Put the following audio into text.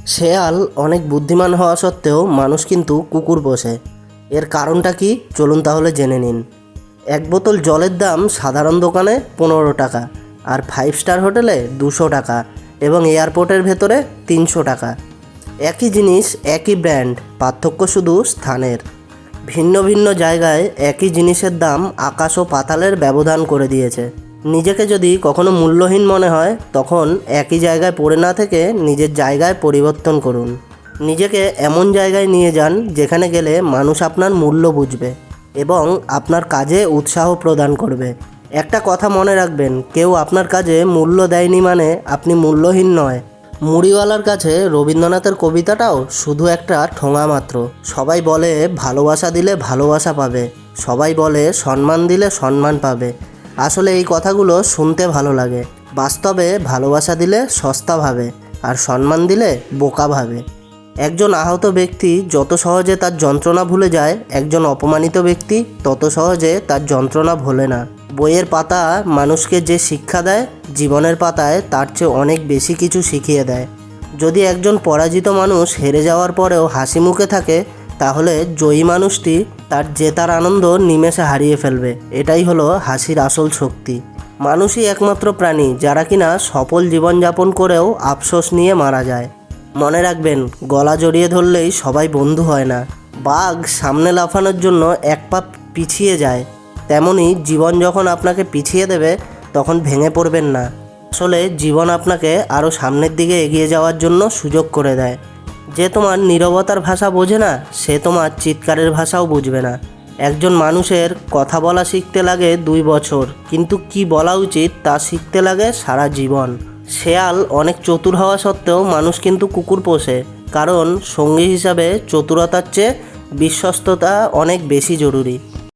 শেয়াল অনেক বুদ্ধিমান হওয়া সত্ত্বেও মানুষ কিন্তু কুকুর পোষে। এর কারণটা কি, চলুন তাহলে জেনে নিন। এক বোতল জলের দাম সাধারণ দোকানে 15 টাকা, আর 5 স্টার হোটেলে 200 টাকা, এবং এয়ারপোর্টের ভেতরে 300 টাকা। একই জিনিস, একই ব্র্যান্ড, পার্থক্য শুধু স্থানের। ভিন্ন ভিন্ন জায়গায় একই জিনিসের দাম আকাশ ও পাতালের ব্যবধান করে দিয়েছে। নিজেকে যদি কখনো মূল্যহীন মনে হয়, তখন একই জায়গায় পড়ে না থেকে নিজের জায়গায় পরিবর্তন করুন। নিজেকে এমন জায়গায় নিয়ে যান যেখানে গেলে মানুষ আপনার মূল্য বুঝবে এবং আপনার কাজে উৎসাহ প্রদান করবে। একটা কথা মনে রাখবেন, কেউ আপনার কাজে মূল্য দেয়নি মানে আপনি মূল্যহীন নয়। মুড়িওয়ালার কাছে রবীন্দ্রনাথের কবিতাটাও শুধু একটা ঠোঙা মাত্র। সবাই বলে ভালোবাসা দিলে ভালোবাসা পাবে, সবাই বলে সম্মান দিলে সম্মান পাবে। আসলে এই কথাগুলো শুনতে ভালো লাগে, বাস্তবে ভালোবাসা দিলে সস্তা ভাবে, আর সম্মান দিলে বোকা ভাবে। একজন আহত ব্যক্তি যত সহজে তার যন্ত্রণা ভুলে যায়, একজন অপমানিত ব্যক্তি তত সহজে তার যন্ত্রণা ভোলে না। বইয়ের পাতা মানুষকে যে শিক্ষা দেয়, জীবনের পাতায় তার চেয়ে অনেক বেশি কিছু শিখিয়ে দেয়। যদি একজন পরাজিত মানুষ হেরে যাওয়ার পরেও হাসি মুখে থাকে, তাহলে জয়ী মানুষটি তার জেতার আনন্দ নিমেষে হারিয়ে ফেলবে। এটাই হলো হাসির আসল শক্তি। মানুষই একমাত্র প্রাণী যারা কিনা সফল জীবনযাপন করেও আফসোস নিয়ে মারা যায়। মনে রাখবেন, গলা জড়িয়ে ধরলেই সবাই বন্ধু হয় না। বাঘ সামনে লাফানোর জন্য এক পা পিছিয়ে যায়, তেমনি জীবন যখন আপনাকে পিছিয়ে দেবে তখন ভেঙে পড়বেন না। আসলে জীবন আপনাকে আরও সামনের দিকে এগিয়ে যাওয়ার জন্য সুযোগ করে দেয়। যে তোমার নীরবতার ভাষা বোঝে না, সে তোমার চিৎকারের ভাষাও বুঝবে না। একজন মানুষের কথা বলা শিখতে লাগে 2 বছর, কিন্তু কি বলা উচিত তা শিখতে লাগে সারা জীবন। শেয়াল অনেক চতুর হওয়া সত্ত্বেও মানুষ কিন্তু কুকুর পোষে, কারণ সঙ্গী হিসাবে চতুরতার চেয়ে বিশ্বস্ততা অনেক বেশি জরুরি।